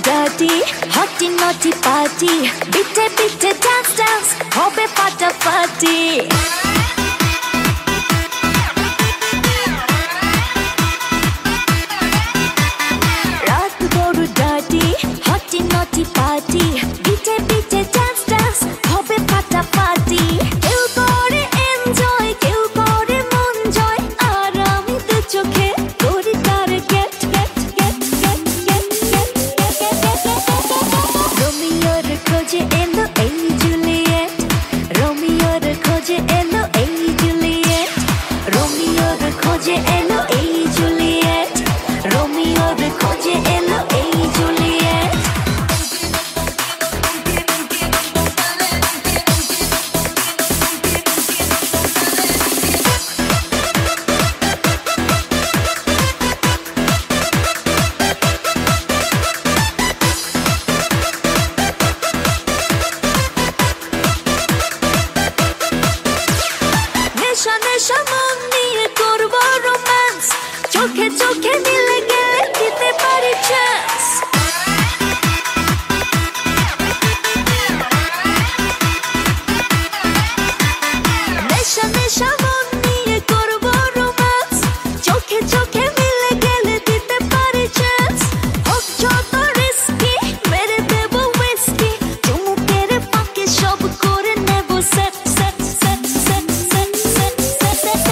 dirty, hotty naughty party. Bitte bitte dance dance, hobe ফাটাফাটি। রাত বড় dirty, hotty naughty party. Bitte bitte dance dance, hobe ফাটাফাটি। কেউ করে enjoy, কেউ করে মন জয়, আর আমি দু চোখে করি তার get get get get get get get get get। রোমিওর খোঁজে এলো এই জুলিয়েট, রোমিওর খোঁজে এলো এই জুলিয়েট, রোমিওর খোঁজে এলো এই জুলিয়েট, রোমিওর খোঁজে এলো এই জুলিয়েট। নেশা নেশা মন নিয়ে করবো রোম্যান্স, চোখে চোখে মিলে